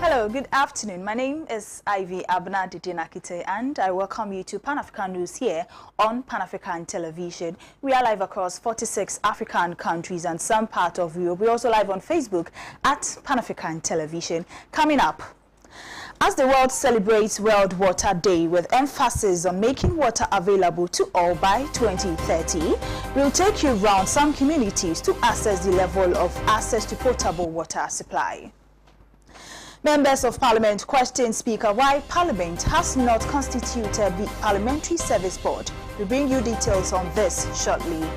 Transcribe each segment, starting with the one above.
Hello, good afternoon. My name is Abena, Dede, and I welcome you to Pan-African News here on Pan-African Television. We are live across 46 African countries and some part of Europe. We're also live on Facebook at Pan-African Television. Coming up, as the world celebrates World Water Day with emphasis on making water available to all by 2030, we'll take you around some communities to assess the level of access to potable water supply. Members of Parliament question Speaker why Parliament has not constituted the Parliamentary Service Board. We'll bring you details on this shortly.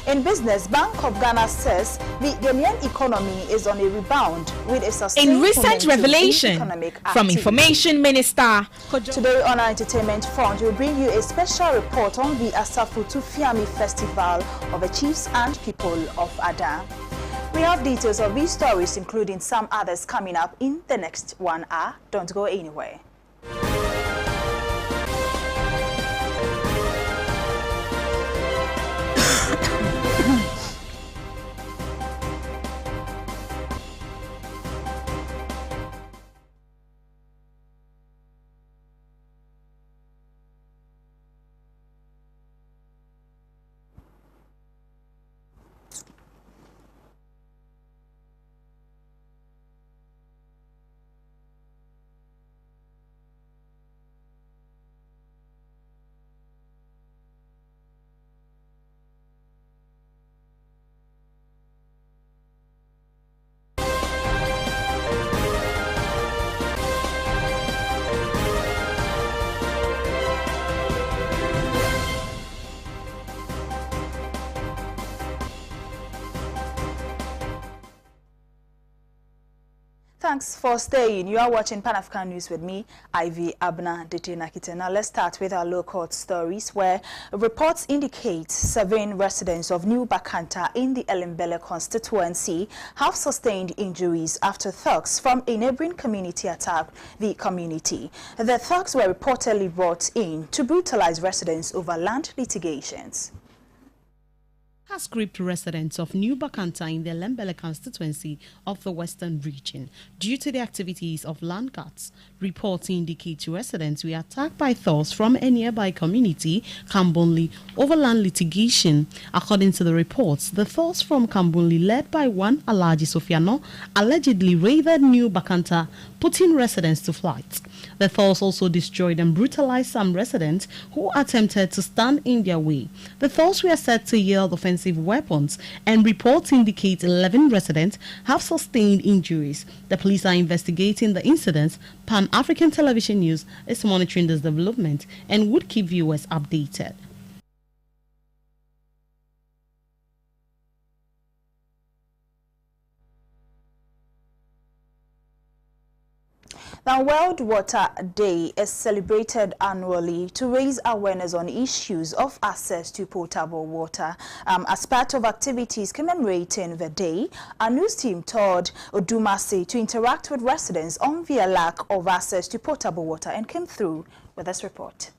In business, Bank of Ghana says the Ghanaian economy is on a rebound with a sustained in recent revelation from Information Minister. Today on our entertainment front, we'll bring you a special report on the Asafutu Fiami Festival of the Chiefs and People of Ada. We have details of these stories, including some others, coming up in the next 1 hour. Don't go anywhere. Thanks for staying. You are watching Pan-African News with me, Abena, Dede. Now let's start with our local stories where reports indicate 7 residents of New Bakanta in the Elembele constituency have sustained injuries after thugs from a neighboring community attacked the community. The thugs were reportedly brought in to brutalize residents over land litigations. Has gripped residents of New Bakanta in the Lembele constituency of the Western region due to the activities of land guards. Reports indicate residents were attacked by thugs from a nearby community, Kambonli, over land litigation. According to the reports, the thugs from Kambonli, led by one Alaji Sofiano, allegedly raided New Bakanta, putting residents to flight. The thugs also destroyed and brutalized some residents who attempted to stand in their way. The thugs were said to yield offensive weapons, and reports indicate 11 residents have sustained injuries. The police are investigating the incidents. Pan-African Television News is monitoring this development and would keep viewers updated. Now, World Water Day is celebrated annually to raise awareness on issues of access to potable water. As part of activities commemorating the day, our news team toured Odumase to interact with residents on their lack of access to potable water and came through with this report.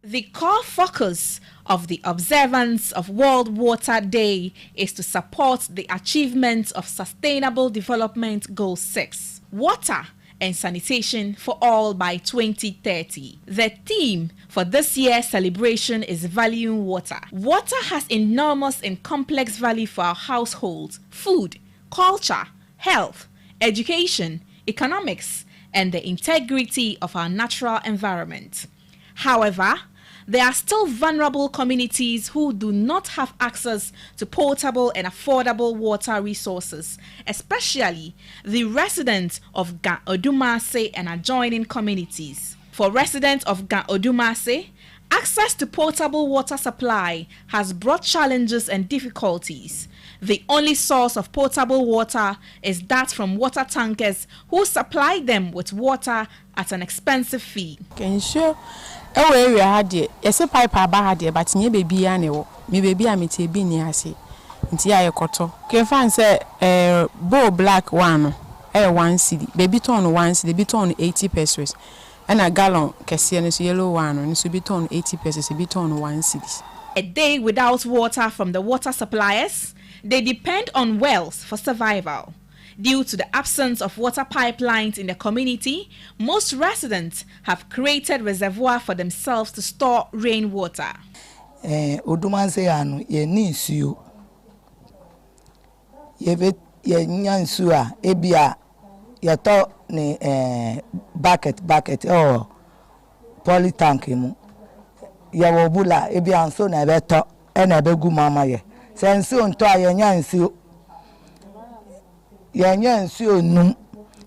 The core focus of the observance of World Water Day is to support the achievement of Sustainable Development Goal 6, water and sanitation for all by 2030. The theme for this year's celebration is valuing water. Water has enormous and complex value for our households, food, culture, health, education, economics, and the integrity of our natural environment. However, there are still vulnerable communities who do not have access to potable and affordable water resources, especially the residents of Odumase and adjoining communities. For residents of Odumase, access to potable water supply has brought challenges and difficulties. The only source of potable water is that from water tankers who supply them with water at an expensive fee. Area had it, yes, a pipe had it, but near baby annual. Me baby, I meet a beanie, I see. Into a cotton. Can find say bow black one, 1 cedi, baby ton 1 cedi, baby ton 80 pesos, and a gallon, Cassianus yellow one, and so be ton 80 pesos, a bit on 1 cedi. A day without water from the water suppliers, they depend on wells for survival. Due to the absence of water pipelines in the community, most residents have created reservoirs for themselves to store rainwater. Odumanse anu ye ni nsuo. Ye nya nsuo a ebia ye to ni bucket or poly tank mu. Ye wo bula ebia nso na be to e na be gu mama ye. Se nsuo nto a ye nya nsuo. Ye nya nsuo num.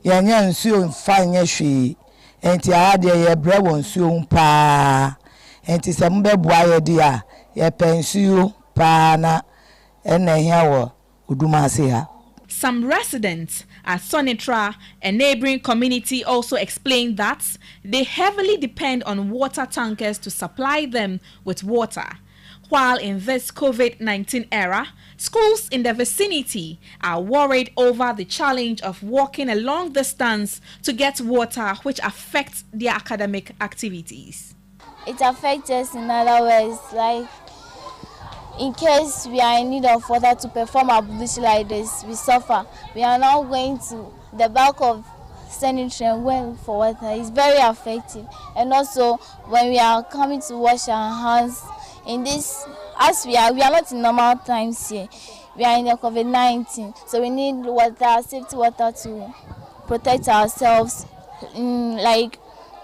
Ye nya nsuo mfa nya hwe. Enti ade ye bre wo nsuo mpa. Enti se mbe bua ye dia ye pensuo pa na ena hia wo Odumase ha. Some residents at Sonitra, a neighboring community, also explained that they heavily depend on water tankers to supply them with water. While in this COVID-19 era, schools in the vicinity are worried over the challenge of walking a long distance to get water, which affects their academic activities. It affects us in other ways, like in case we are in need of water to perform our position like this, we suffer. We are now going to the back of sanitary and going for water. It's very effective. And also, when we are coming to wash our hands, in this, as we are not in normal times here. We are in the COVID-19, so we need water, safety water to protect ourselves, like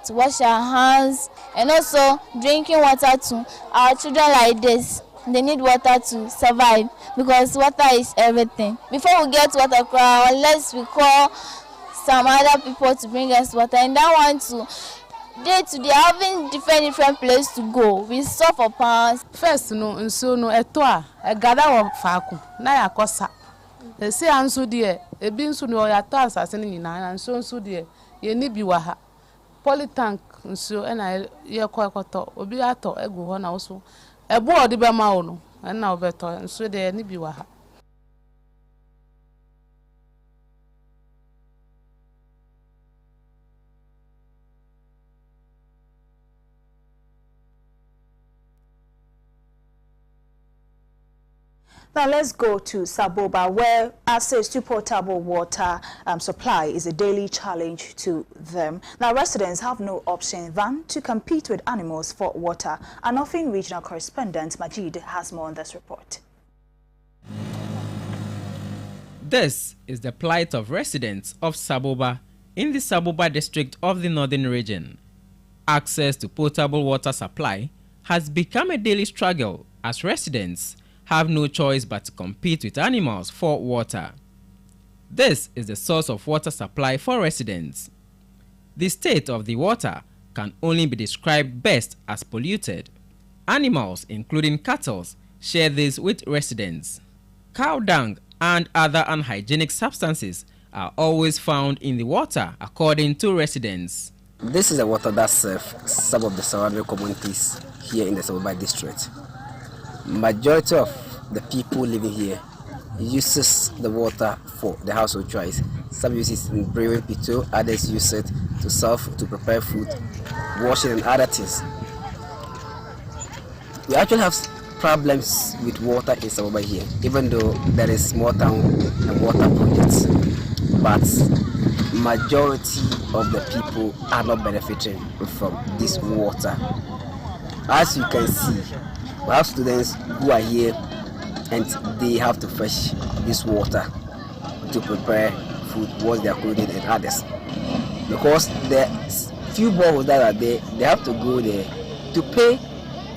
to wash our hands, and also drinking water to our children like this. They need water to survive because water is everything. Before we get water, unless we call some other people to bring us water, and that one too, they having different places to go. We suffer past. First no nso no eto a gada wo faako na yakosa. E se anso de e bi nso no ya to asase ni nyina nso de ye ni bi wa ha. Polytank nso na ye kokoto obi ato egu ho na wo so. Ebo odi be ma wo no na obeto nso de ni bi wa ha. Now let's go to Saboba, where access to potable water supply is a daily challenge to them. Now residents have no option than to compete with animals for water. Our Northern regional correspondent Majid has more on this report. This is the plight of residents of Saboba in the Saboba district of the northern region. Access to potable water supply has become a daily struggle as residents have no choice but to compete with animals for water. This is the source of water supply for residents. The state of the water can only be described best as polluted. Animals, including cattle, share this with residents. Cow dung and other unhygienic substances are always found in the water, according to residents. This is the water that serves some of the surrounding communities here in the Saboba district. Majority of the people living here uses the water for the household choice. Some use it in brewing pito, others use it to serve, to prepare food, washing and other things. We actually have problems with water in Saboba here, even though there is small town and water projects. But majority of the people are not benefiting from this water. As you can see, we have students who are here and they have to fetch this water to prepare food, wash their clothing and others. Because the few boreholes that are there, they have to go there to pay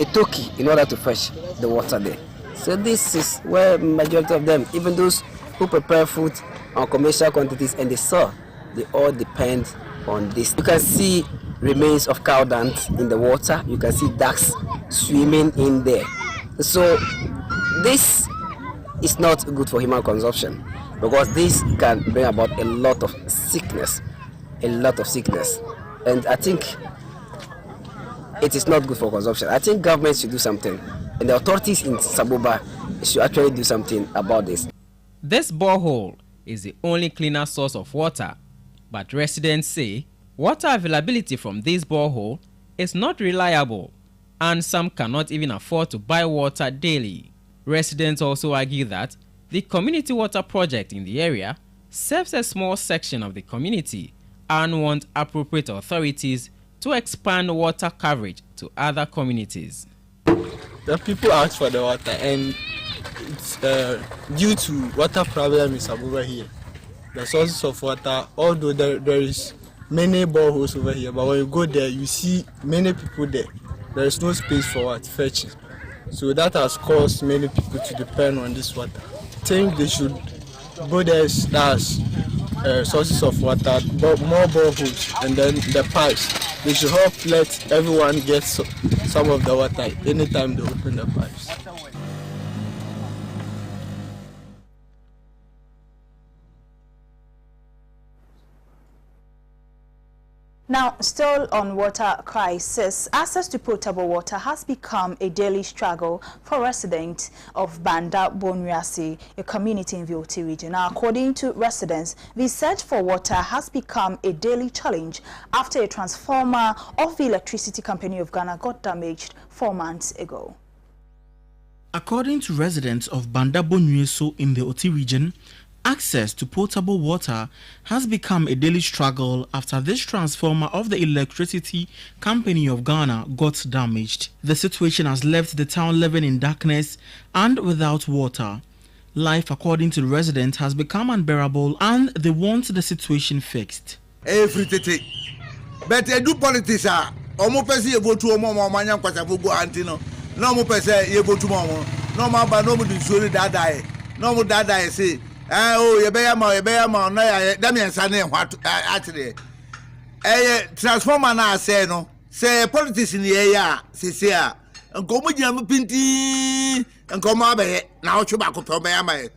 a toki in order to fetch the water there. So this is where majority of them, even those who prepare food on commercial quantities and they sell, they all depend on this. You can see remains of cow dung in the water. You can see ducks swimming in there. So this is not good for human consumption because this can bring about a lot of sickness. And I think it is not good for consumption. I think government should do something and the authorities in Saboba should actually do something about this. This borehole is the only cleaner source of water, but residents say water availability from this borehole is not reliable and some cannot even afford to buy water daily. Residents also argue that the community water project in the area serves a small section of the community and want appropriate authorities to expand water coverage to other communities. The people ask for the water, and it's due to water problem is over here. The sources of water, although there is many boreholes over here, but when you go there, you see many people there. There is no space for what fetching. So that has caused many people to depend on this water. I think they should go there as sources of water, but more boreholes, and then the pipes. They should help let everyone get some of the water anytime they open the pipes. Now, still on water crisis, access to potable water has become a daily struggle for residents of Banda Bonwiase, a community in the Oti region. Now, according to residents, the search for water has become a daily challenge after a transformer of the Electricity Company of Ghana got damaged 4 months ago. According to residents of Banda Bonwiase in the Oti region, access to potable water has become a daily struggle after this transformer of the Electricity Company of Ghana got damaged. The situation has left the town living in darkness and without water. Life, according to the residents, has become unbearable and they want the situation fixed. Everything. But they do politics. Omo pese ye go to omo manya kwasa go antino. No mo pese ye go to omo. No ma ba no mo di sori dada. No mo dada say oh, you better no, ya Damian Sane, what actually. Transformer now say no, say politics in the area, say, and come with your pinty, and come over here. Now, Chubaco, my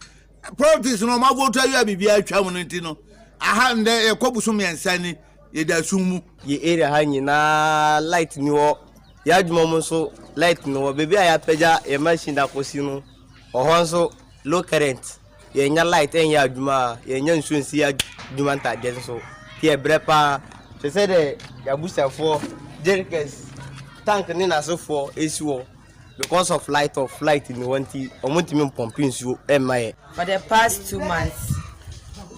politics no more go to you, be a chamonintino. I haven't there a copusumi and Sani, ye da sumu. Ye area hanging na light new, yard momoso, light no, baby, I peja a machine that cosino, or also low current. Yenya light and ya juma yenya nsunsi ya juma ta den so here brepa se say the yabusa for jerikes tank ni na so for esuo because of light in the wanti omontimi pumping so emaye. For the past 2 months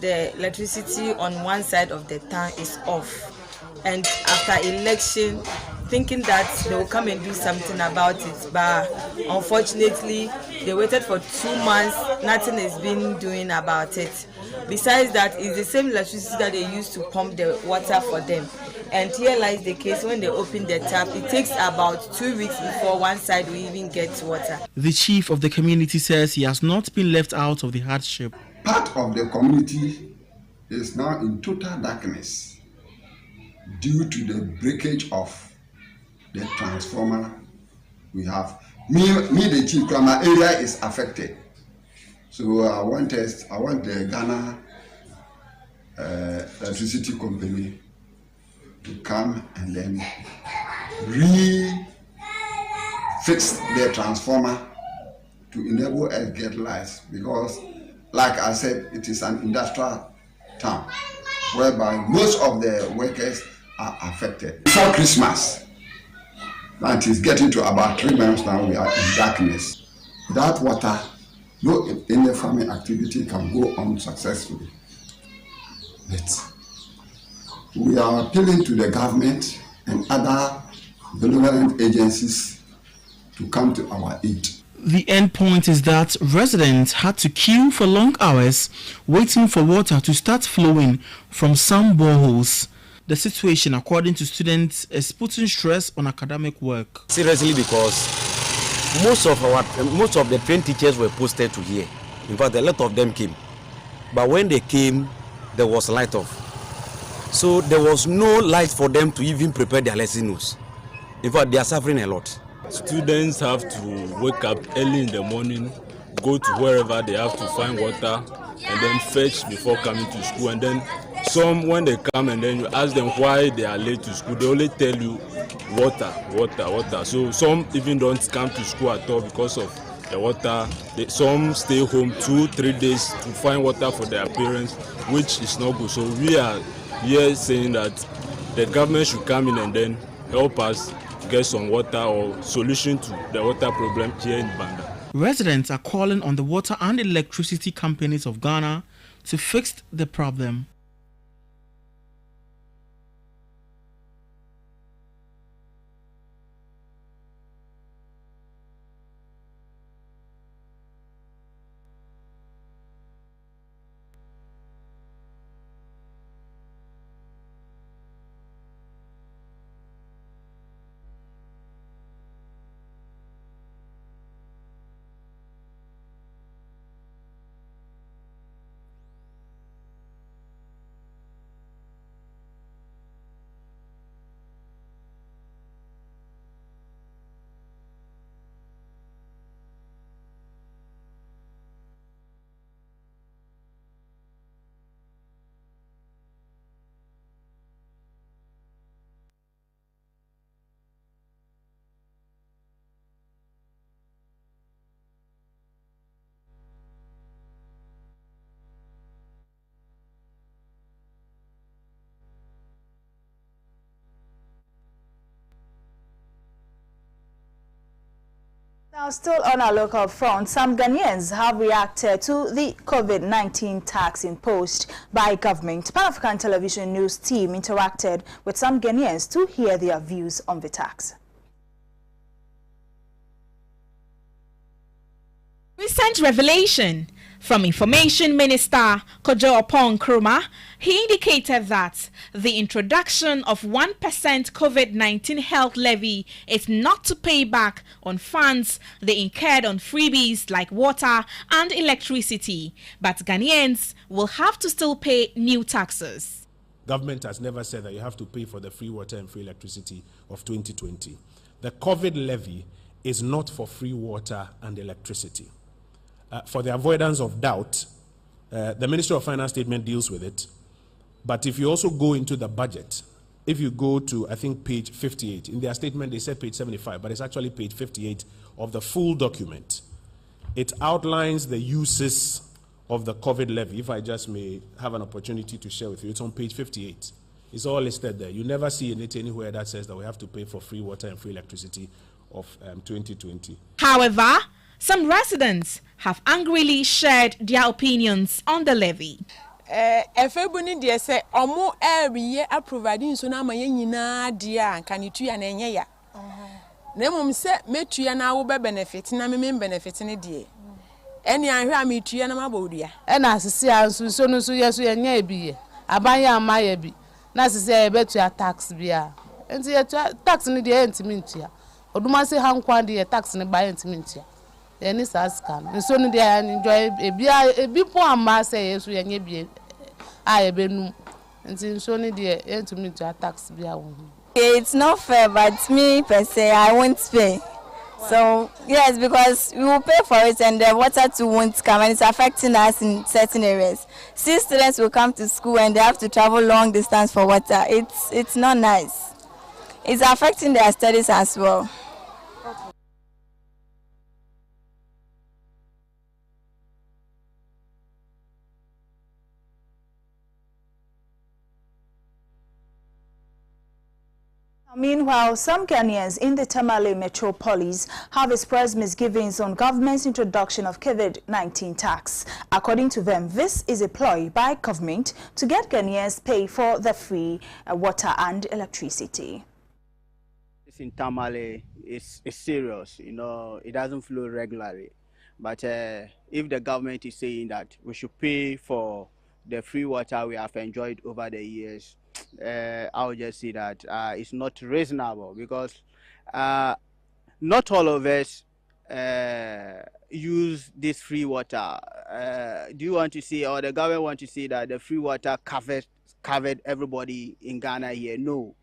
the electricity on one side of the tank is off, and after election thinking that they will come and do something about it, but unfortunately they waited for 2 months, nothing is being doing about it. Besides that, it's the same electricity that they use to pump the water for them, and here lies the case: when they open the tap, it takes about 2 weeks before one side will even get water. The chief of the community says he has not been left out of the hardship. Part of the community is now in total darkness due to the breakage of the transformer we have. Me the chief, my area is affected. So I want the Ghana Electricity Company to come and then fix the transformer to enable us get lights, because like I said, it is an industrial town whereby most of the workers are affected. Before Christmas, that is getting to about 3 months now, we are in darkness. Without water, no any farming activity can go on successfully. But we are appealing to the government and other benevolent agencies to come to our aid. The end point is that residents had to queue for long hours waiting for water to start flowing from some boreholes. The situation, according to students, is putting stress on academic work. Seriously, because most of the trained teachers were posted to here. In fact, a lot of them came. But when they came, there was light off. So there was no light for them to even prepare their lesson notes. In fact, they are suffering a lot. Students have to wake up early in the morning, go to wherever they have to find water, and then fetch before coming to school. And then some, when they come and then you ask them why they are late to school, they only tell you water. So some even don't come to school at all because of the water. Some stay home 2-3 days to find water for their parents, which is not good. So we are here saying that the government should come in and then help us get some water or solution to the water problem here in Banda. Residents are calling on the water and electricity companies of Ghana to fix the problem. Now, still on our local front, some Ghanaians have reacted to the COVID-19 tax imposed by government. Pan-African Television News team interacted with some Ghanaians to hear their views on the tax. Recent revelation from Information Minister Kojo Opon Nkrumah, he indicated that the introduction of 1% COVID-19 health levy is not to pay back on funds they incurred on freebies like water and electricity, but Ghanaians will have to still pay new taxes. Government has never said that you have to pay for the free water and free electricity of 2020. The COVID levy is not for free water and electricity. For the avoidance of doubt, the Ministry of Finance statement deals with it. But if you also go into the budget, if you go to, I think, page 58, in their statement they said page 75, but it's actually page 58 of the full document. It outlines the uses of the COVID levy. If I just may have an opportunity to share with you, it's on page 58. It's all listed there. You never see anything anywhere that says that we have to pay for free water and free electricity of 2020. However, some residents have angrily shared their opinions on the levy. Efebuni de say omo every year providing so na ma nyina dia kan itua na enye ya. Na mum se metua na wo be benefit na me benefit ne de. Eni anhwe a metua na mabodua. E na asese anso so no so yeso yenye ebiye. Abanya amaya bi. Na asese e betua tax bia. Enti tax ne de entimi ntua. Oduma se hankwa de tax ne ba entimi ntua. Any scam. So no they enjoy a bit poor mass say so yenye bi I benu. And so no they to me to tax bia. It's not fair, but me per se I won't pay. So yes, because we will pay for it and the water too won't come and it's affecting us in certain areas. See, students will come to school and they have to travel long distance for water. It's not nice. It's affecting their studies as well. Meanwhile, some Ghanaians in the Tamale metropolis have expressed misgivings on government's introduction of COVID-19 tax. According to them, this is a ploy by government to get Ghanaians pay for the free water and electricity. This in Tamale is serious, you know, it doesn't flow regularly. But if the government is saying that we should pay for the free water we have enjoyed over the years, I would just say that it's not reasonable because not all of us use this free water. Do you want to see, or the government want to see that the free water covered everybody in Ghana here? No.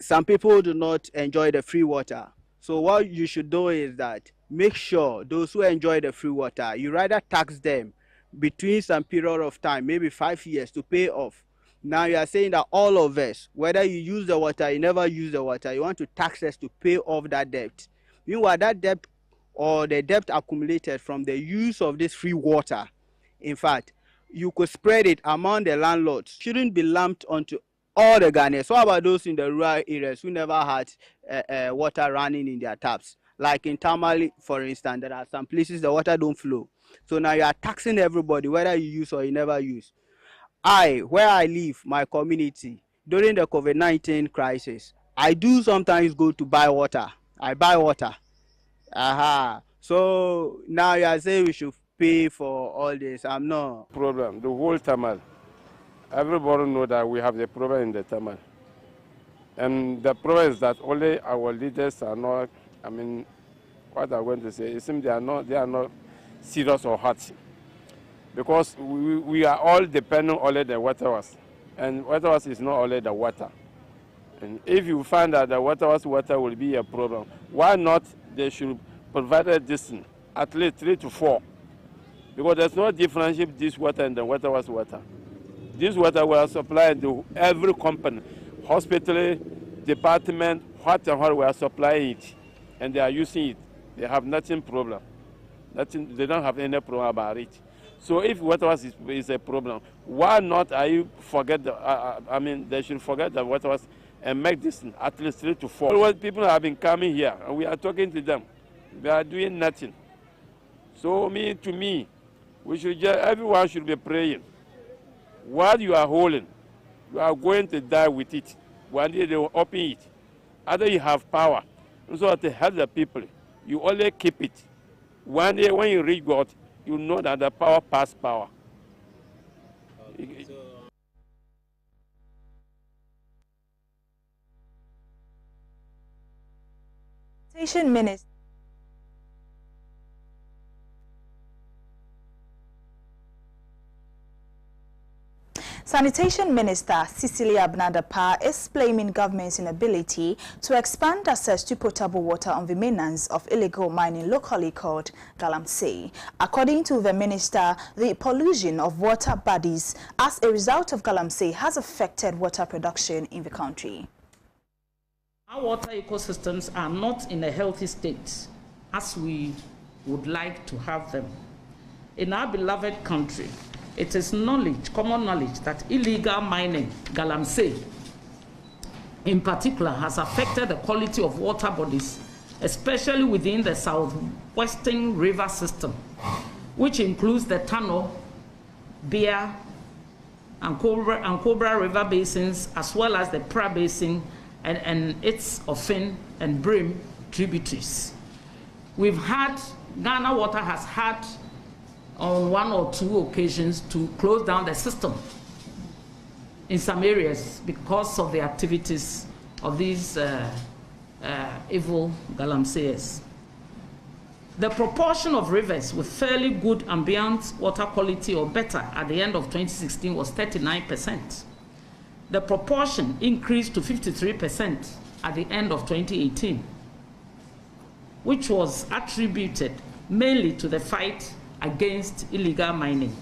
Some people do not enjoy the free water. So what you should do is that make sure those who enjoy the free water, you rather tax them between some period of time, maybe 5 years, to pay off. Now you are saying that all of us, whether you use the water, you never use the water, you want to tax us to pay off that debt. Meanwhile, that debt or the debt accumulated from the use of this free water, in fact, you could spread it among the landlords. Shouldn't be lumped onto all the Ghanaians. So about those in the rural areas who never had water running in their taps? Like in Tamale, for instance, there are some places the water don't flow. So now you are taxing everybody, whether you use or you never use. Where I live, my community, during the COVID-19 crisis, I do sometimes go to buy water. I buy water. So now you are saying we should pay for all this. I'm not. Problem, the whole Tamal. Everybody know that we have the problem in the Tamal. And the problem is that only our leaders are not, I mean, what I'm going to say, it seems they are not serious or hot. Because we are all dependent only on the water. And water is not only the water. And if you find that the water will be a problem, why not they should provide a distance, at least 3 to 4? Because there's no difference between this water and the water. This water will supply to every company, hospital, department, what we are supplying it. And they are using it. They have nothing problem. They don't have any problem about it. So if water is a problem, why not forget they should forget the water and make this at least 3 to 4. People have been coming here and we are talking to them. They are doing nothing. So to me, everyone should be praying. What you are holding, you are going to die with it. One day they will open it. Either you have power, so to help the people, you only keep it. One day when you reach God, you know that the power passes power. Sanitation Minister. Sanitation Minister Cecilia Abena is blaming government's inability to expand access to potable water on the maintenance of illegal mining locally called Galamsey. According to the minister, the pollution of water bodies as a result of Galamsey has affected water production in the country. Our water ecosystems are not in a healthy state as we would like to have them. In our beloved country, it is common knowledge, that illegal mining, Galamsey, in particular, has affected the quality of water bodies, especially within the southwestern river system, which includes the Tano, Bear, and Cobra River basins, as well as the Pra Basin and its Ofin and Brim tributaries. Ghana Water has had on 1 or 2 occasions to close down the system in some areas because of the activities of these evil Galamseyers. The proportion of rivers with fairly good ambient water quality or better at the end of 2016 was 39%. The proportion increased to 53% at the end of 2018, which was attributed mainly to the fight against illegal mining.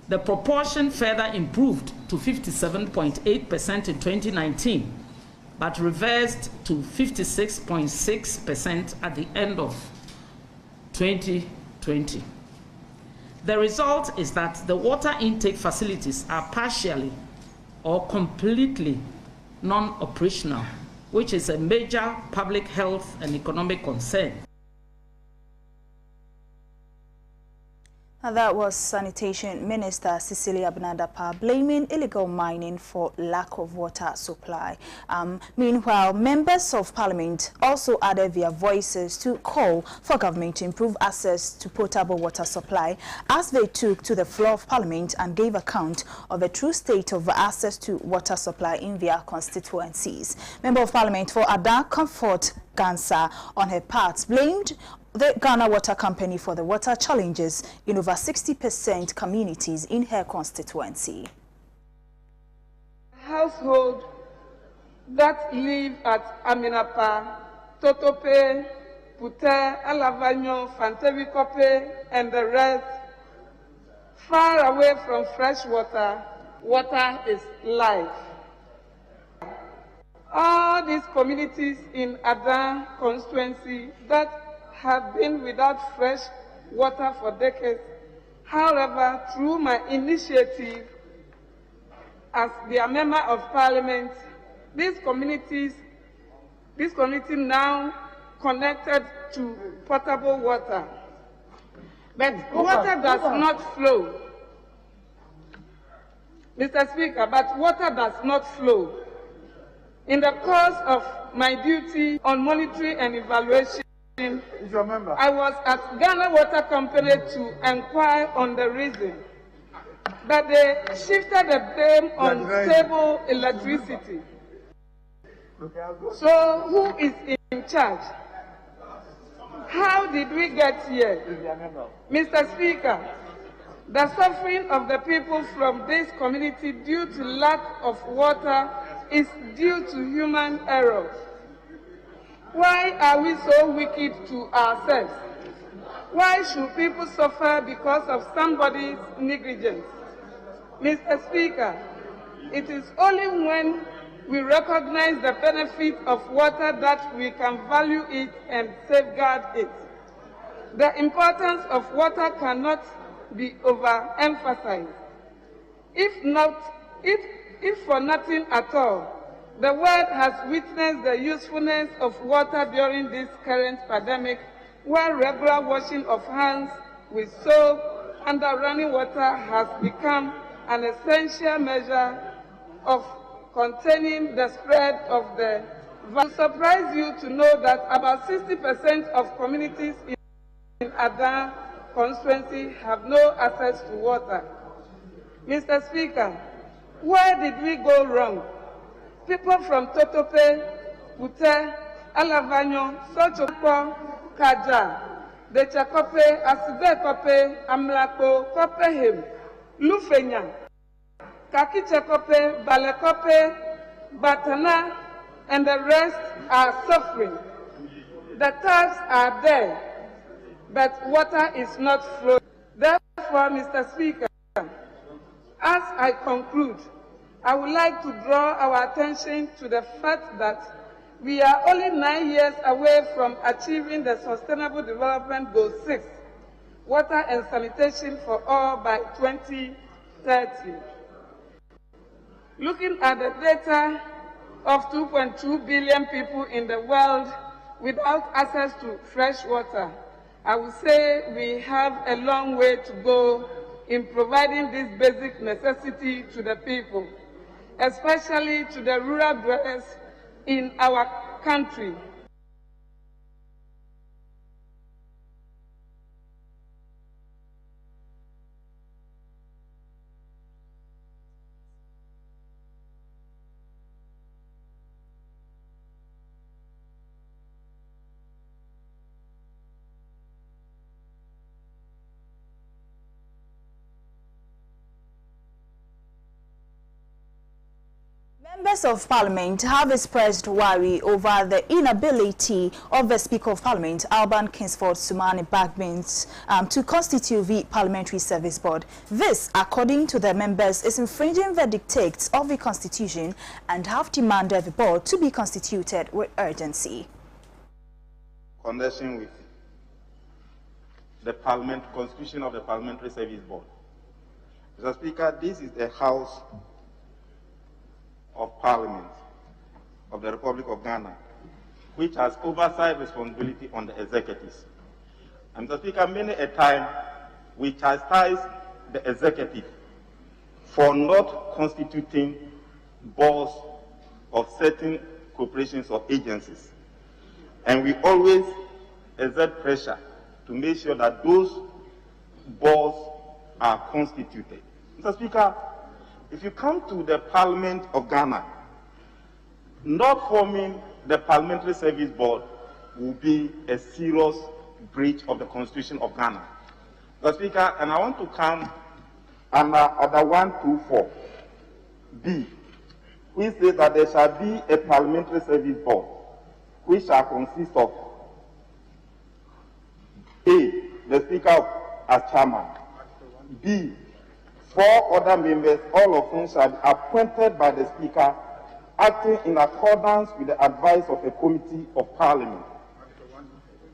The proportion further improved to 57.8% in 2019, but reversed to 56.6% at the end of 2020. The result is that the water intake facilities are partially or completely non-operational, which is a major public health and economic concern. That was Sanitation Minister Cecilia Abena blaming illegal mining for lack of water supply. Meanwhile, members of parliament also added their voices to call for government to improve access to potable water supply as they took to the floor of parliament and gave account of the true state of access to water supply in their constituencies. Member of Parliament for Ada Comfort Gansa, on her part, blamed the Ghana Water Company for the water challenges in over 60% communities in her constituency. Household that live at Aminapa, Totope, Pute, Alavanyo, Fantevikope, and the rest, far away from fresh water, water is life. All these communities in Adan constituency that have been without fresh water for decades. However, through my initiative as their member of parliament, these communities now connected to potable water. but water does not flow. Mr. Speaker, but water does not flow. In the course of my duty on monitoring and evaluation, I was at Ghana Water Company to inquire on the reason that they shifted the blame on stable electricity. So who is in charge? How did we get here? Mr. Speaker, the suffering of the people from this community due to lack of water is due to human errors. Why are we so wicked to ourselves? Why should people suffer because of somebody's negligence? Mr. Speaker, it is only when we recognize the benefit of water that we can value it and safeguard it. The importance of water cannot be overemphasized. If for nothing at all, the world has witnessed the usefulness of water during this current pandemic, where regular washing of hands with soap under running water has become an essential measure of containing the spread of the virus. It will surprise you to know that about 60% of communities in Abena constituency have no access to water. Mr. Speaker, where did we go wrong? People from Totope, Teye, Alavanyo, Sochopo, Kaja, Dechakope, Asibekope, Amlako, Kopehim, Lufenya, Kakichakope, Balekope, Batana, and the rest are suffering. The taps are there, but water is not flowing. Therefore, Mr. Speaker, as I conclude, I would like to draw our attention to the fact that we are only 9 years away from achieving the Sustainable Development Goal 6, water and sanitation for all by 2030. Looking at the data of 2.2 billion people in the world without access to fresh water, I would say we have a long way to go in providing this basic necessity to the people, especially to the rural dwellers in our country. Members of Parliament have expressed worry over the inability of the Speaker of Parliament, Alban Kingsford Sumani Bagbins, to constitute the Parliamentary Service Board. This, according to the members, is infringing the dictates of the Constitution and have demanded the board to be constituted with urgency. Connection with the Constitution of the Parliamentary Service Board. Mr. Speaker, this is the House of Parliament of the Republic of Ghana, which has oversight responsibility on the executives. And Mr. Speaker, many a time we chastise the executive for not constituting boards of certain corporations or agencies. And we always exert pressure to make sure that those boards are constituted. Mr. Speaker, if you come to the Parliament of Ghana, not forming the Parliamentary Service Board will be a serious breach of the Constitution of Ghana. Mr. Speaker, and I want to come under 124B, which says that there shall be a Parliamentary Service Board, which shall consist of A, the Speaker as chairman, B, 4 other members, all of whom shall be appointed by the Speaker, acting in accordance with the advice of a committee of Parliament.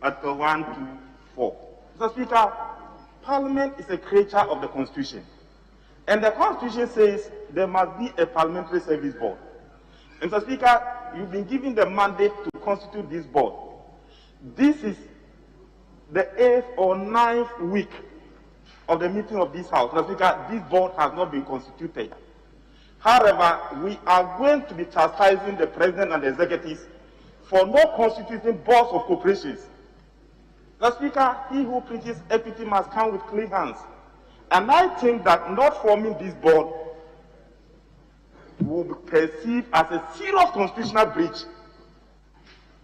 Article 124. Mr. Speaker, Parliament is a creature of the Constitution. And the Constitution says there must be a Parliamentary Service Board. And Mr. Speaker, you've been given the mandate to constitute this board. This is the 8th or 9th week of the meeting of this House, Mr. Speaker, this board has not been constituted. However, we are going to be chastising the President and the executives for not constituting boards of corporations. Mr. Speaker, he who preaches equity must come with clean hands. And I think that not forming this board will be perceived as a serious constitutional breach.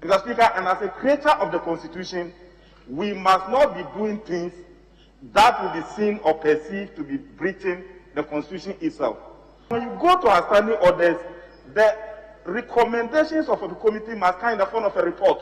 Mr. Speaker, and as a creator of the Constitution, we must not be doing things that will be seen or perceived to be breaching the Constitution itself. When you go to our standing orders, the recommendations of the committee must come in the form of a report.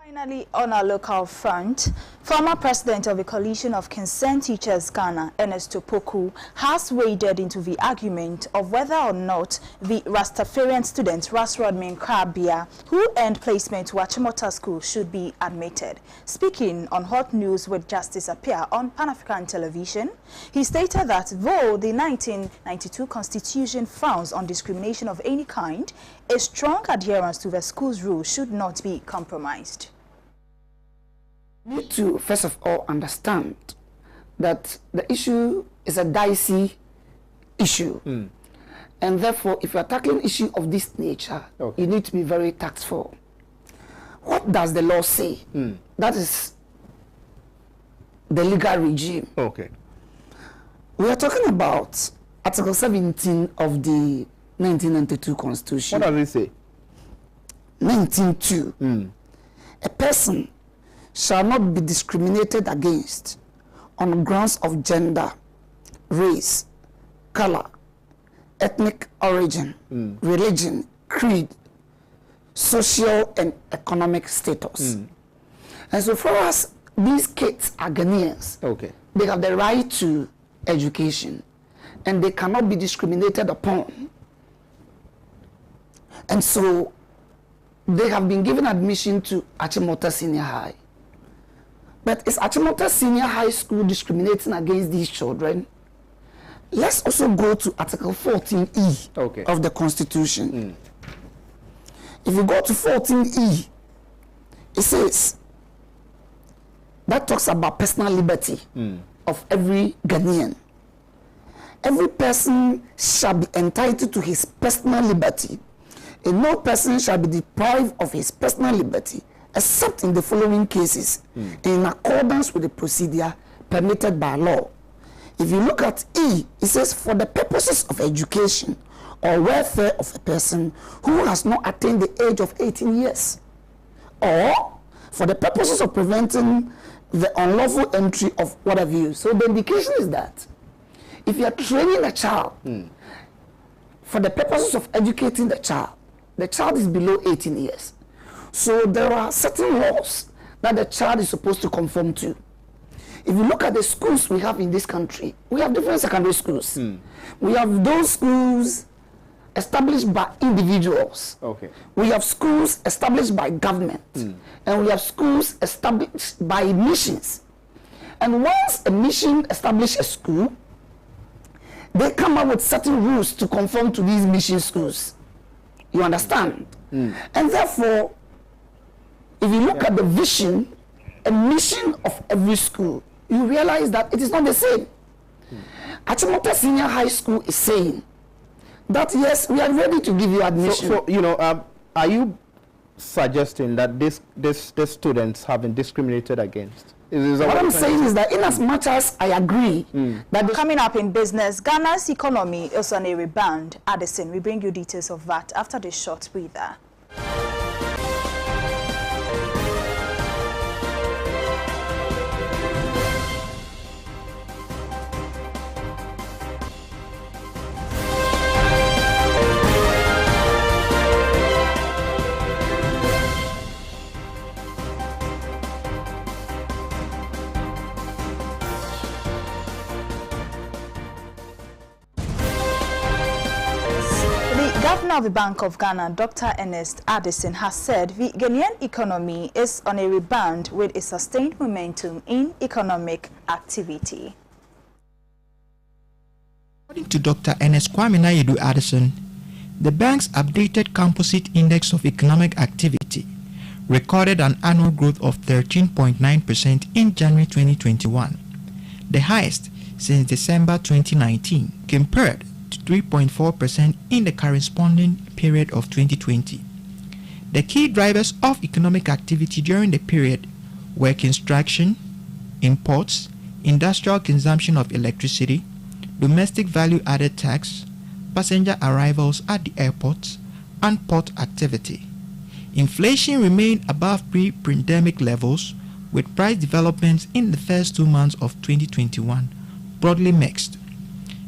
Finally, on our local front, former president of the Coalition of Concerned Teachers Ghana, Ernest Opoku, has waded into the argument of whether or not the Rastafarian student Ras Rodman Krabia, who earned placement to Achimota School, should be admitted. Speaking on Hot News with Justice Appear on Pan-African Television, he stated that though the 1992 Constitution frowns on discrimination of any kind, a strong adherence to the school's rules should not be compromised. We need to, first of all, understand that the issue is a dicey issue. And therefore, if you are tackling an issue of this nature, you need to be very tactful. What does the law say? That is the legal regime. We are talking about Article 17 of the 1992 Constitution. What does it say? 19.2. A person shall not be discriminated against on grounds of gender, race, color, ethnic origin, religion, creed, social and economic status. And so far as these kids are Ghanaians, they have the right to education and they cannot be discriminated upon. And so they have been given admission to Achimota Senior High. But is Achimota Senior High School discriminating against these children? Let's also go to Article 14E of the Constitution. If you go to 14E, it says, that talks about personal liberty of every Ghanaian. Every person shall be entitled to his personal liberty, and no person shall be deprived of his personal liberty except in the following cases, in accordance with the procedure permitted by law. If you look at E, it says, for the purposes of education or welfare of a person who has not attained the age of 18 years, or for the purposes of preventing the unlawful entry of whatever you. So the indication is that if you are training a child for the purposes of educating the child is below 18 years. So there are certain laws that the child is supposed to conform to. If you look at the schools we have in this country, we have different secondary schools. We have those schools established by individuals. We have schools established by government. And we have schools established by missions. And once a mission establishes a school, they come up with certain rules to conform to these mission schools. You understand? And therefore, if you look at the vision and mission of every school, you realize that it is not the same. Achimota Senior High School is saying that yes, we are ready to give you admission. So you know, are you suggesting that these students have been discriminated against? What I'm saying is that in as much as I agree that coming up in business, Ghana's economy is on a rebound. Addison, we bring you details of that after this short breather. Governor of the Bank of Ghana, Dr. Ernest Addison, has said the Ghanaian economy is on a rebound with a sustained momentum in economic activity. According to Dr. Ernest Addison, the bank's updated Composite Index of Economic Activity recorded an annual growth of 13.9% in January 2021, the highest since December 2019, compared to 3.4% in the corresponding period of 2020. The key drivers of economic activity during the period were construction, imports, industrial consumption of electricity, domestic value-added tax, passenger arrivals at the airports, and port activity. Inflation remained above pre-pandemic levels, with price developments in the first 2 months of 2021 broadly mixed.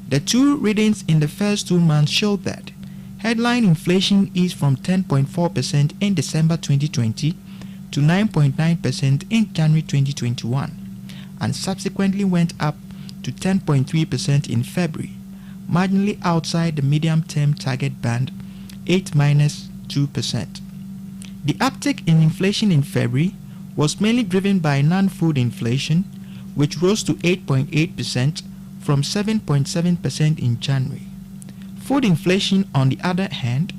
The two readings in the first 2 months showed that headline inflation eased from 10.4% in December 2020 to 9.9% in January 2021, and subsequently went up to 10.3% in February, marginally outside the medium-term target band 8-2%. The uptick in inflation in February was mainly driven by non-food inflation, which rose to 8.8% from 7.7% in January. Food inflation, on the other hand,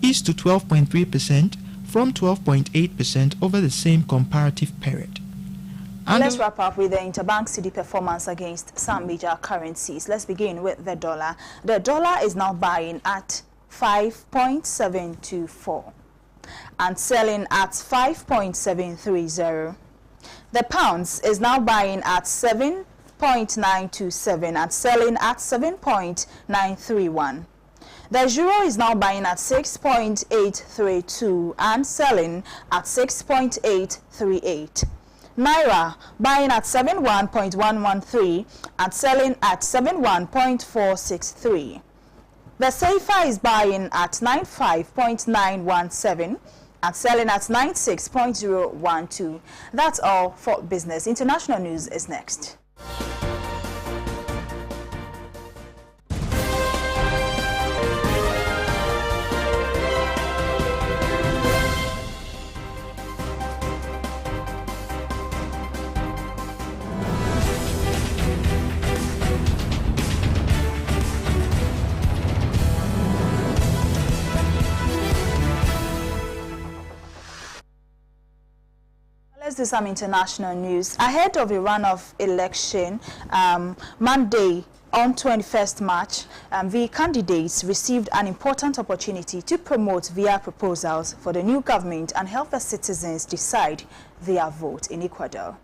eased to 12.3% from 12.8% over the same comparative period. Let's wrap up with the interbank cedi performance against some major currencies. Let's begin with the dollar. The dollar is now buying at 5.724 and selling at 5.730. The pounds is now buying at 7.927 and selling at 7.931. The euro is now buying at 6.832 and selling at 6.838. Naira buying at 71.113 and selling at 71.463. The CFA is buying at 95.917 and selling at 96.012. That's all for business. International news is next. Let's do some international news. Ahead of a runoff election, Monday on 21st March, the candidates received an important opportunity to promote via proposals for the new government and help the citizens decide their vote in Ecuador.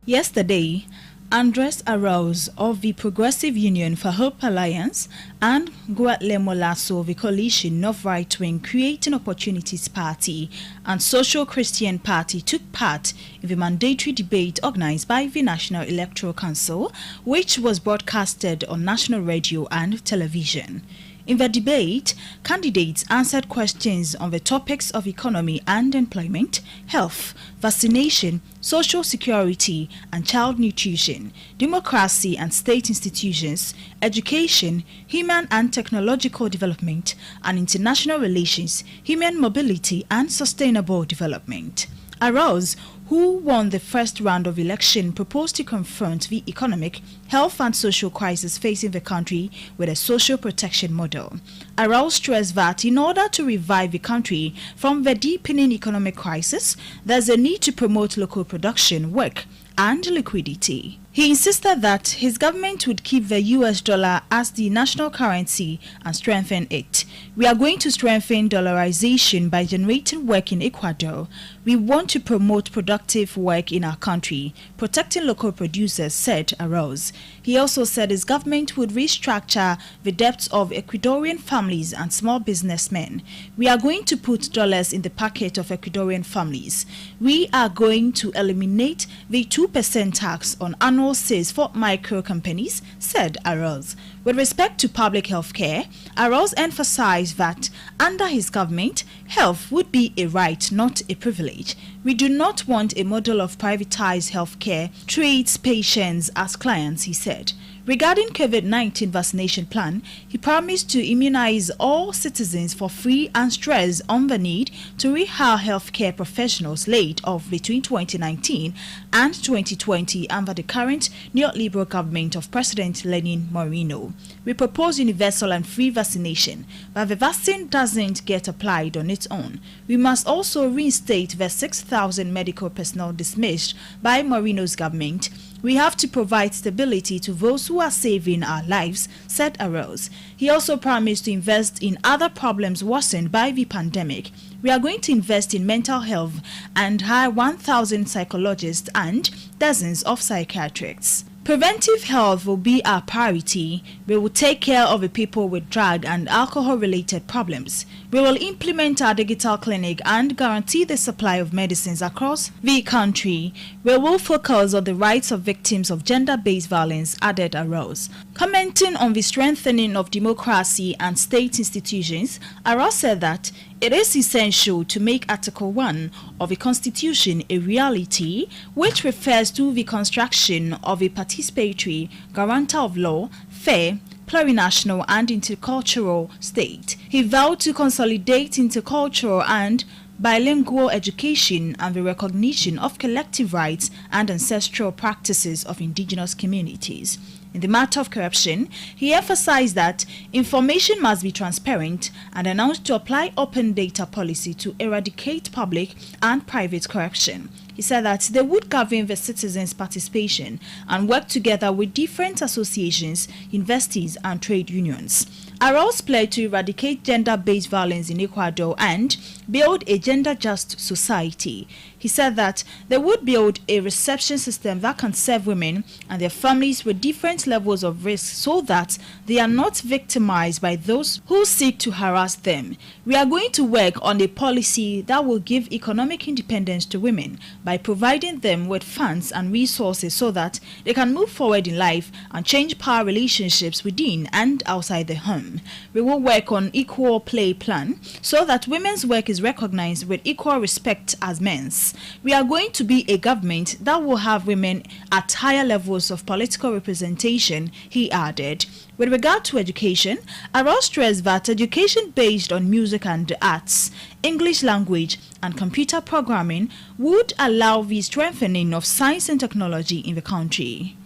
Yesterday, Andres Arauz of the Progressive Union for Hope Alliance and Guatlemo Lasso of the Coalition of Right-Wing Creating Opportunities Party and Social Christian Party took part in the mandatory debate organized by the National Electoral Council, which was broadcasted on national radio and television. In the debate, candidates answered questions on the topics of economy and employment, health, vaccination, social security and child nutrition, democracy and state institutions, education, human and technological development, and international relations, human mobility and sustainable development. Arauz, who won the first round of election, proposed to confront the economic, health and social crisis facing the country with a social protection model. Arauz stressed that in order to revive the country from the deepening economic crisis, there's a need to promote local production, work and liquidity. He insisted that his government would keep the US dollar as the national currency and strengthen it. We are going to strengthen dollarization by generating work in Ecuador. We want to promote productive work in our country, protecting local producers, said Arauz. He also said his government would restructure the debts of Ecuadorian families and small businessmen. We are going to put dollars in the pocket of Ecuadorian families. We are going to eliminate the 2% tax on annual sales for micro companies, said Arauz. With respect to public health care, Arauz emphasized that under his government, health would be a right, not a privilege. We do not want a model of privatized health care treats patients as clients, he said. Regarding COVID-19 vaccination plan, he promised to immunize all citizens for free and stressed on the need to rehire healthcare professionals laid off between 2019 and 2020 under the current neoliberal government of President Lenin Moreno. We propose universal and free vaccination, but the vaccine doesn't get applied on its own. We must also reinstate the 6,000 medical personnel dismissed by Moreno's government. We have to provide stability to those who are saving our lives, said Arose. He also promised to invest in other problems worsened by the pandemic. We are going to invest in mental health and hire 1,000 psychologists and dozens of psychiatrists. Preventive health will be our priority. We will take care of the people with drug and alcohol-related problems. We will implement our digital clinic and guarantee the supply of medicines across the country. We will focus on the rights of victims of gender-based violence, added Arose. Commenting on the strengthening of democracy and state institutions, Arose said that it is essential to make Article 1 of the Constitution a reality, which refers to the construction of a participatory, guarantor of law, fair, plurinational and intercultural state. He vowed to consolidate intercultural and bilingual education and the recognition of collective rights and ancestral practices of indigenous communities. In the matter of corruption, he emphasized that information must be transparent and announced to apply open data policy to eradicate public and private corruption. He said that they would govern the citizens' participation and work together with different associations, universities and trade unions. Arose pledged to eradicate gender-based violence in Ecuador and build a gender-just society. He said that they would build a reception system that can serve women and their families with different levels of risk so that they are not victimized by those who seek to harass them. We are going to work on a policy that will give economic independence to women by providing them with funds and resources so that they can move forward in life and change power relationships within and outside the home. We will work on equal play plan so that women's work is recognized with equal respect as men's. We are going to be a government that will have women at higher levels of political representation, he added. With regard to education, Arose stressed that education based on music and the arts, English language and computer programming would allow the strengthening of science and technology in the country.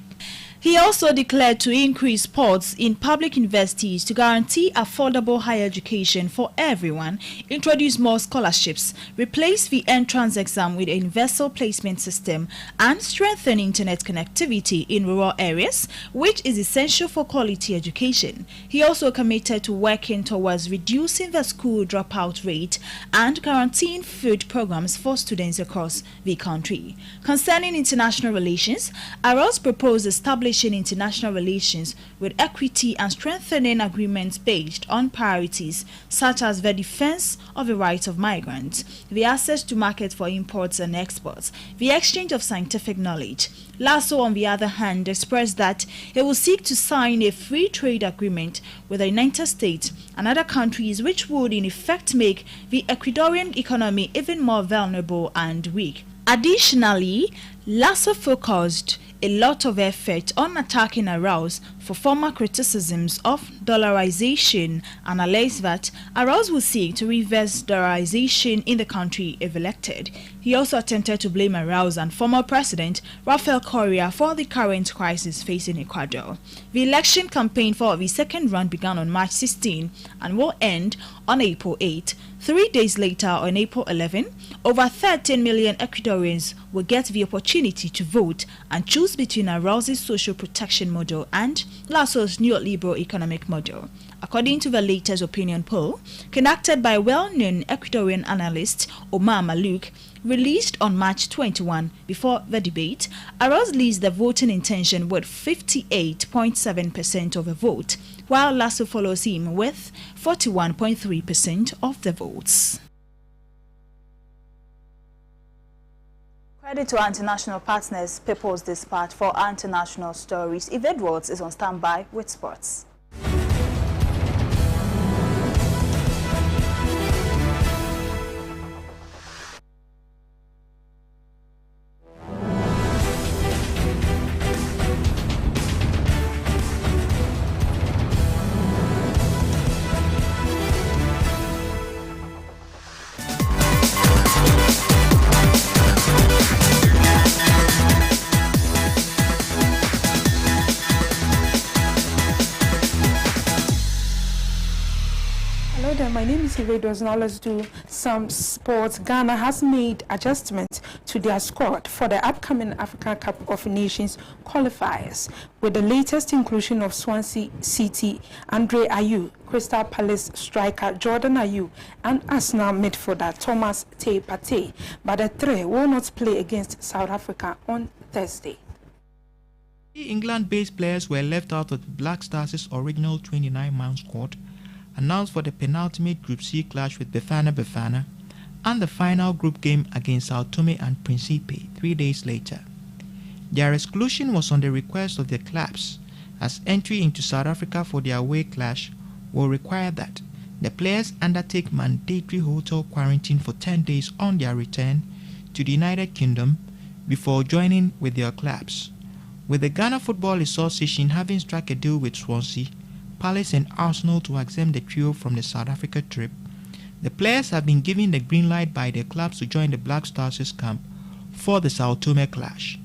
He also declared to increase sports in public universities to guarantee affordable higher education for everyone, introduce more scholarships, replace the entrance exam with a universal placement system, and strengthen internet connectivity in rural areas, which is essential for quality education. He also committed to working towards reducing the school dropout rate and guaranteeing food programs for students across the country. Concerning international relations, Arose proposed establishing international relations with equity and strengthening agreements based on priorities such as the defense of the rights of migrants, the access to markets for imports and exports, the exchange of scientific knowledge. Lasso, on the other hand, expressed that it will seek to sign a free trade agreement with the United States and other countries which would in effect make the Ecuadorian economy even more vulnerable and weak. Additionally, Lasso focused a lot of effort on attacking Arose for former criticisms of dollarization and alleged that Arose will seek to reverse dollarization in the country if elected. He also attempted to blame Arose and former President Rafael Correa for the current crisis facing Ecuador. The election campaign for the second round began on March 16 and will end on April 8. 3 days later, on April 11, over 13 million Ecuadorians will get the opportunity to vote and choose between Arose's social protection model and Lasso's neoliberal economic model. According to the latest opinion poll, conducted by well-known Ecuadorian analyst Omar Malouk, released on March 21 before the debate, Arose leads the voting intention with 58.7% of the vote, while Lasso follows him with 41.3% of the votes. Credit to our international partners, People's Dispatch, for our international stories. Eve Edwards is on standby with sports. Hello there, my name is Ivedos. Now let's do some sports. Ghana has made adjustments to their squad for the upcoming African Cup of Nations qualifiers, with the latest inclusion of Swansea City, Andre Ayew, Crystal Palace striker Jordan Ayew, and Arsenal midfielder Thomas Teye. But the three will not play against South Africa on Thursday. England-based players were left out of the Black Stars' original 29-man squad, announced for the penultimate Group C clash with Bafana and the final group game against Sao Tome and Principe 3 days later. Their exclusion was on the request of the clubs, as entry into South Africa for their away clash will require that the players undertake mandatory hotel quarantine for 10 days on their return to the United Kingdom before joining with their clubs. With the Ghana Football Association having struck a deal with Swansea, Palace and Arsenal to exempt the trio from the South Africa trip, the players have been given the green light by their clubs to join the Black Stars' camp for the Sao Tome clash.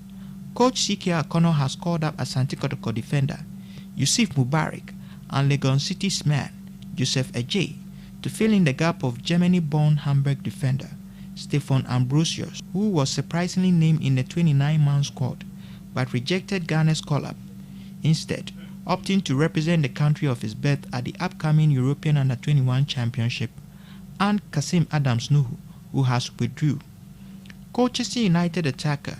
Coach C.K. Akono has called up Asante Kotoko defender Yusuf Mubarak and Legon City's man Joseph Ajay to fill in the gap of Germany-born Hamburg defender Stefan Ambrosius, who was surprisingly named in the 29-man squad but rejected Ghana's call-up, instead opting to represent the country of his birth at the upcoming European Under-21 Championship, and Kasim Adams Nuhu, who has withdrew. Colchester United attacker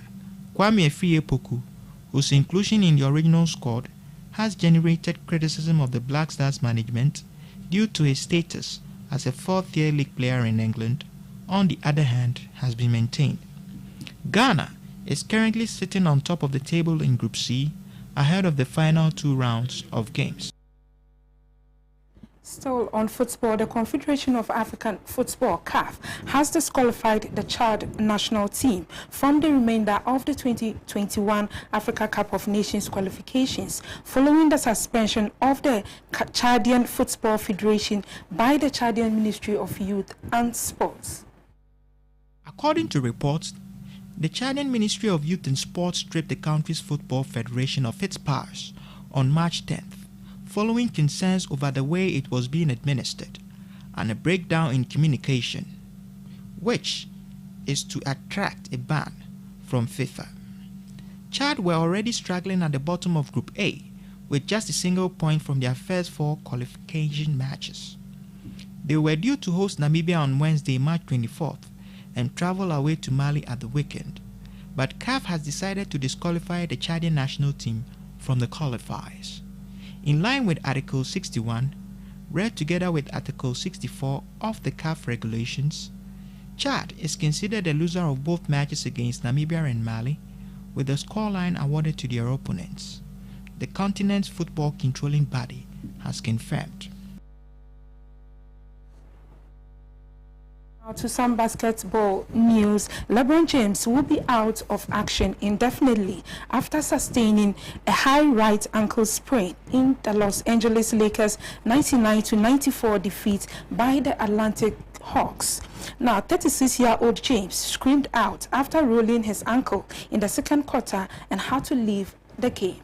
Kwame Efie-Poku, whose inclusion in the original squad has generated criticism of the Black Stars management due to his status as a fourth-tier league player in England, on the other hand, has been maintained. Ghana is currently sitting on top of the table in Group C, ahead of the final 2 rounds of games. Still on football, the Confederation of African Football, CAF, has disqualified the Chad national team from the remainder of the 2021 Africa Cup of Nations qualifications following the suspension of the Chadian Football Federation by the Chadian Ministry of Youth and Sports. According to reports, the Chadian Ministry of Youth and Sports stripped the country's football federation of its powers on March 10th, following concerns over the way it was being administered and a breakdown in communication, which is to attract a ban from FIFA. Chad were already struggling at the bottom of Group A with just a single point from their first 4 qualification matches. They were due to host Namibia on Wednesday, March 24th, and travel away to Mali at the weekend, but CAF has decided to disqualify the Chadian national team from the qualifiers. In line with Article 61, read together with Article 64 of the CAF regulations, Chad is considered the loser of both matches against Namibia and Mali, with the scoreline awarded to their opponents. The continent's football controlling body has confirmed. Now to some basketball news. LeBron James will be out of action indefinitely after sustaining a high right ankle sprain in the Los Angeles Lakers 99-94 defeat by the Atlanta Hawks. Now, 36-year-old James screamed out after rolling his ankle in the second quarter and had to leave the game.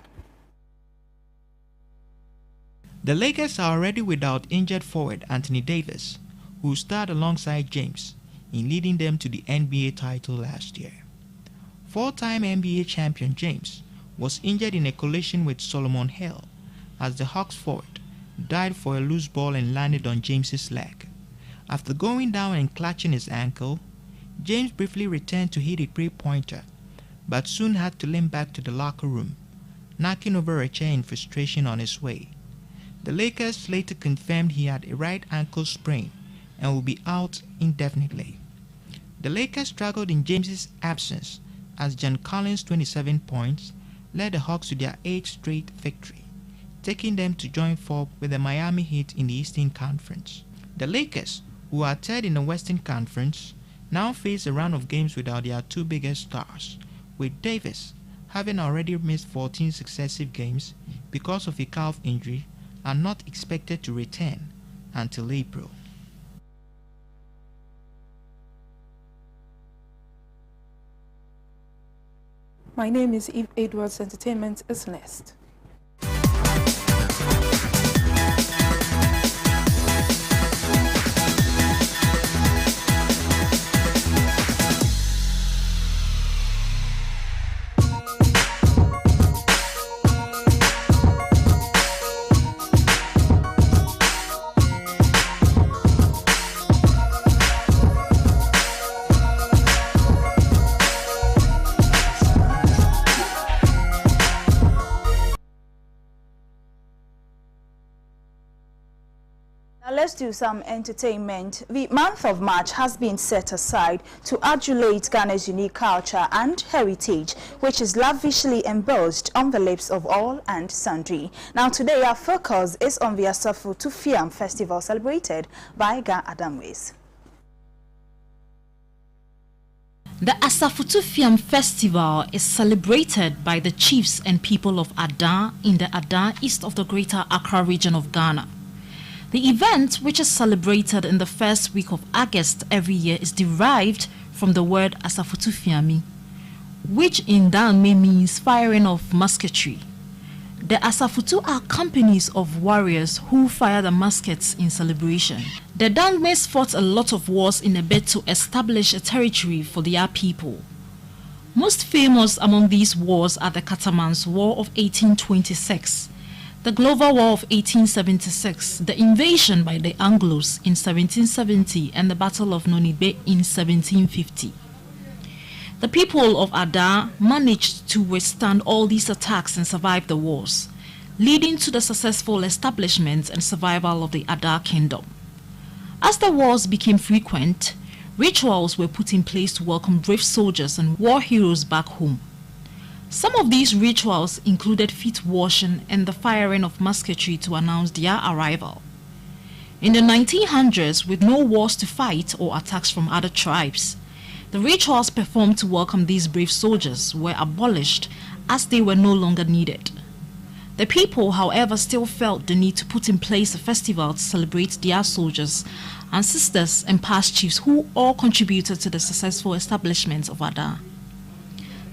The Lakers are already without injured forward Anthony Davis, who starred alongside James in leading them to the NBA title last year. 4-time NBA champion James was injured in a collision with Solomon Hill as the Hawks forward dived for a loose ball and landed on James's leg. After going down and clutching his ankle, James briefly returned to hit a three-pointer, but soon had to limp back to the locker room, knocking over a chair in frustration on his way. The Lakers later confirmed he had a right ankle sprain and will be out indefinitely. The Lakers struggled in James's absence as John Collins' 27 points led the Hawks to their 8th straight victory, taking them to join fourth with the Miami Heat in the Eastern Conference. The Lakers, who are third in the Western Conference, now face a round of games without their 2 biggest stars, with Davis having already missed 14 successive games because of a calf injury and not expected to return until April. My name is Eve Edwards. Entertainment is next. Let's do some entertainment. The month of March has been set aside to adulate Ghana's unique culture and heritage, which is lavishly embossed on the lips of all and sundry. Now today our focus is on the Asafu Tufiam festival celebrated by Ga Adamways. The Asafutufiam festival is celebrated by the chiefs and people of Ada in the Ada east of the Greater Accra region of Ghana. The event, which is celebrated in the first week of August every year, is derived from the word Asafutufiami, which in Dalme means firing of musketry. The Asafutu are companies of warriors who fire the muskets in celebration. The Dangmes fought a lot of wars in a bid to establish a territory for their people. Most famous among these wars are the Catamans War of 1826, the Glover War of 1876, the invasion by the Anglos in 1770, and the Battle of Nonibe in 1750. The people of Ada managed to withstand all these attacks and survive the wars, leading to the successful establishment and survival of the Ada kingdom. As the wars became frequent, rituals were put in place to welcome brave soldiers and war heroes back home. Some of these rituals included feet washing and the firing of musketry to announce their arrival. In the 1900s, with no wars to fight or attacks from other tribes, the rituals performed to welcome these brave soldiers were abolished as they were no longer needed. The people, however, still felt the need to put in place a festival to celebrate their soldiers, ancestors, and past chiefs who all contributed to the successful establishment of Ada.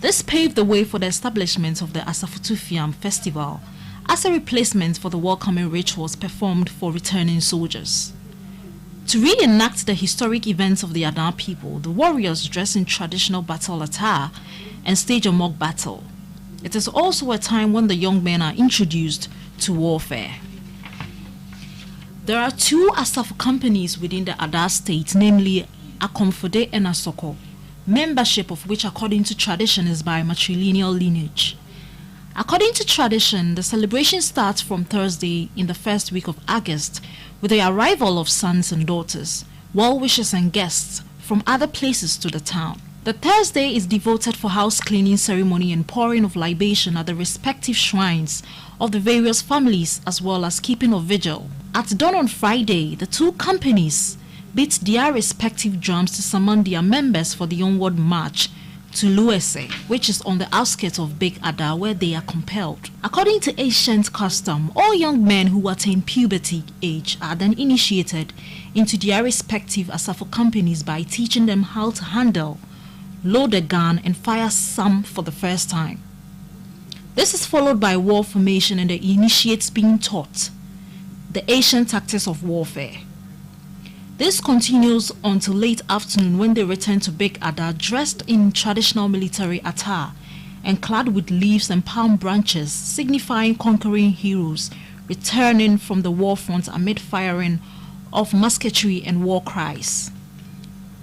This paved the way for the establishment of the Asafutufiam festival as a replacement for the welcoming rituals performed for returning soldiers. To reenact the historic events of the Ada people, the warriors dress in traditional battle attire and stage a mock battle. It is also a time when the young men are introduced to warfare. There are two Asafu companies within the Ada state, namely Akomfode and Asoko, membership of which according to tradition is by matrilineal lineage. According to tradition, the celebration starts from Thursday in the first week of August with the arrival of sons and daughters, well-wishers and guests from other places to the town. The Thursday is devoted for house cleaning ceremony and pouring of libation at the respective shrines of the various families, as well as keeping of vigil. At dawn on Friday, the two companies beat their respective drums to summon their members for the onward march to Luese, which is on the outskirts of Big Ada, where they are compelled. According to ancient custom, all young men who attain puberty age are then initiated into their respective Asafu companies by teaching them how to handle, load a gun, and fire some for the first time. This is followed by war formation and the initiates being taught the ancient tactics of warfare. This continues until late afternoon when they return to Big Ada dressed in traditional military attire and clad with leaves and palm branches, signifying conquering heroes returning from the war front amid firing of musketry and war cries.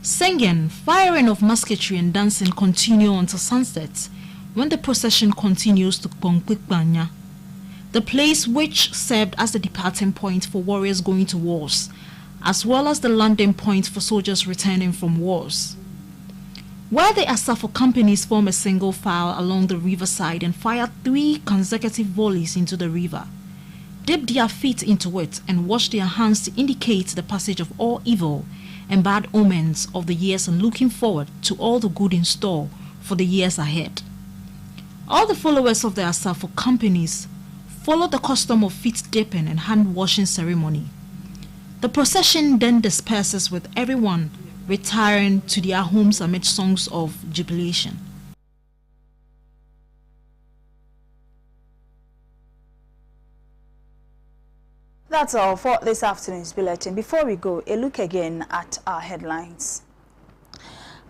Singing, firing of musketry and dancing continue until sunset when the procession continues to Kongkwikbanya, the place which served as the departing point for warriors going to wars, as well as the landing point for soldiers returning from wars. Where the Asafu companies form a single file along the riverside and fire 3 consecutive volleys into the river, dip their feet into it and wash their hands to indicate the passage of all evil and bad omens of the years and looking forward to all the good in store for the years ahead. All the followers of the Asafu companies follow the custom of feet dipping and hand washing ceremony. The procession then disperses with everyone retiring to their homes amid songs of jubilation. That's all for this afternoon's bulletin. Before we go, a look again at our headlines.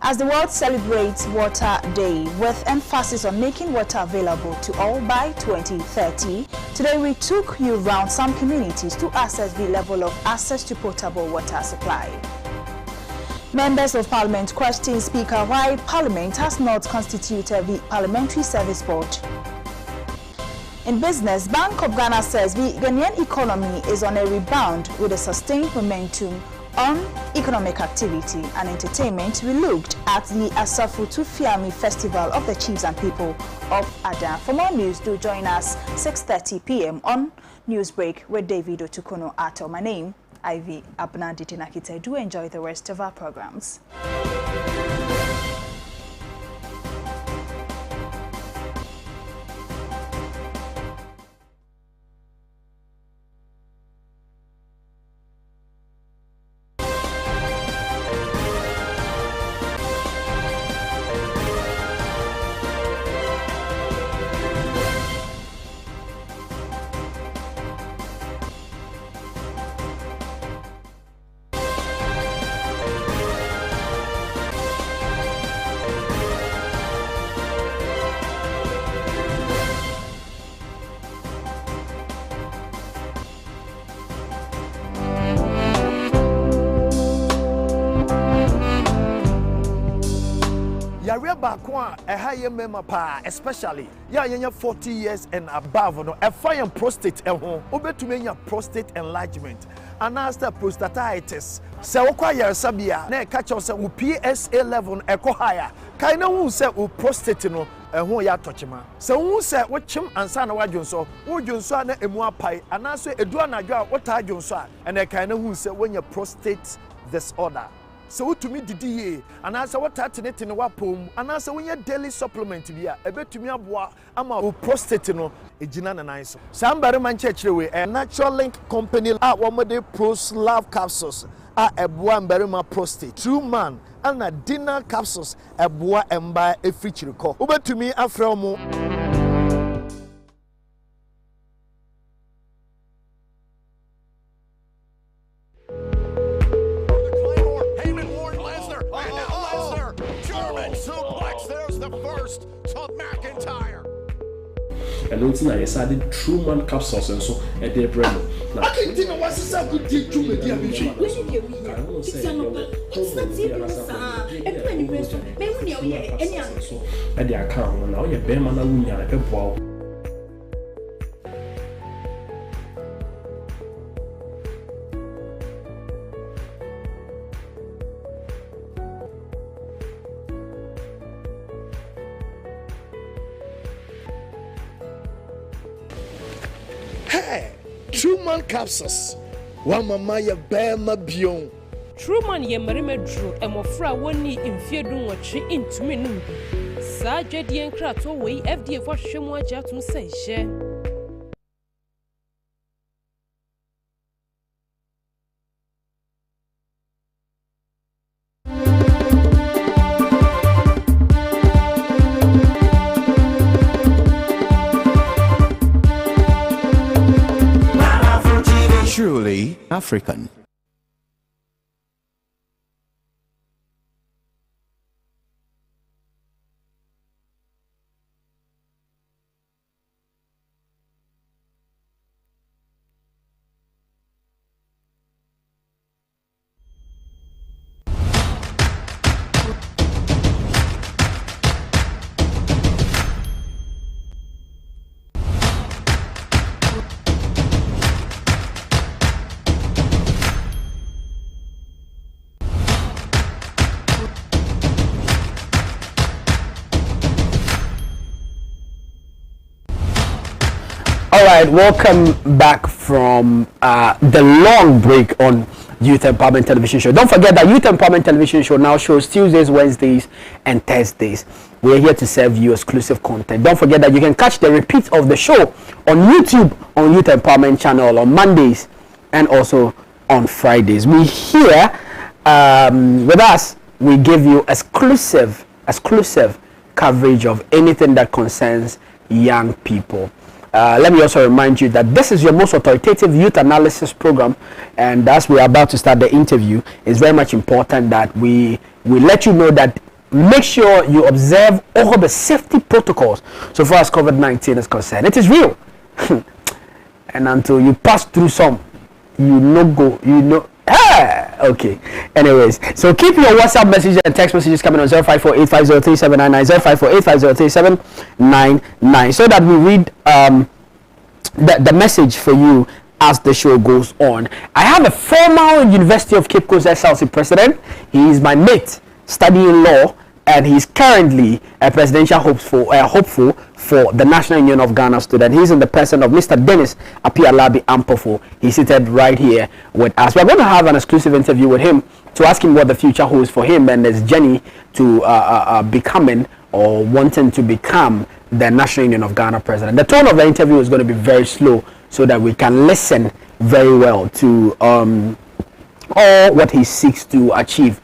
As the world celebrates Water Day with emphasis on making water available to all by 2030, today we took you around some communities to assess the level of access to potable water supply. Members of Parliament question Speaker why Parliament has not constituted the Parliamentary Service Board. In business, Bank of Ghana says the Ghanaian economy is on a rebound with a sustained momentum on economic activity and entertainment. We looked at the Asafu Tufiami Festival of the Chiefs and People of Ada. For more news, do join us 6:30 p.m. on Newsbreak with David Otukono Ato. My name, Ivy Abena Dede. Do enjoy the rest of our programs. Especially, yeah, 40 years and above, no, a fire prostate, prostate enlargement, and after prostatitis. So, acquire Sabia, ne catch us with PSA level, echo higher. Kaina who said, prostate, no, and who ya touch him. So, who said, what chim and son of Wajonso, who Jonsa and Mua Pai, and answer a duana, what I Jonsa, and a kind of who said, when your prostate disorder. So to me Dede and answer what tatinate in wapom and answer when your daily supplement be a bit to me aboa ama prostate no ejina na nice. Somebody man church way a natural link company one day pros love capsules a boa mberima prostate true man and a dinner capsules a boa emba a feature call. Over to me afro mo. And until I decided true man capsules and so at their brand. I think you know what's a good deal to me, dear. At the account, now you're bear man and a wow. Hey, true man capsules. One mama ya bear ma bion. True man ye marime drew and mofra woni in fear doing what she into me no. Sa Jedi and Krato way FDA for Shemwa Jatum say she. Truly African. All right, welcome back from the long break on Youth Empowerment Television Show. Don't forget that Youth Empowerment Television Show now shows Tuesdays, Wednesdays, and Thursdays. We're here to serve you exclusive content. Don't forget that you can catch the repeat of the show on YouTube on Youth Empowerment Channel on Mondays and also on Fridays. We here with us, we give you exclusive coverage of anything that concerns young people. Let me also remind you that this is your most authoritative youth analysis program, and as we are about to start the interview, it's very much important that we let you know that make sure you observe all the safety protocols so far as COVID-19 is concerned. It is real. And until you pass through some, okay. Anyways, so keep your WhatsApp messages and text messages coming on 0548503799, 0548503799, so that we read the message for you as the show goes on. I have a former University of Cape Coast SLC president. He is my mate studying law, and he's currently a presidential hopeful for the National Union of Ghana student. He's in the person of Mr. Dennis Apialabi Ampofo. He's seated right here with us. We're going to have an exclusive interview with him to ask him what the future holds for him and his journey to becoming or wanting to become the National Union of Ghana president. The tone of the interview is going to be very slow so that we can listen very well to all what he seeks to achieve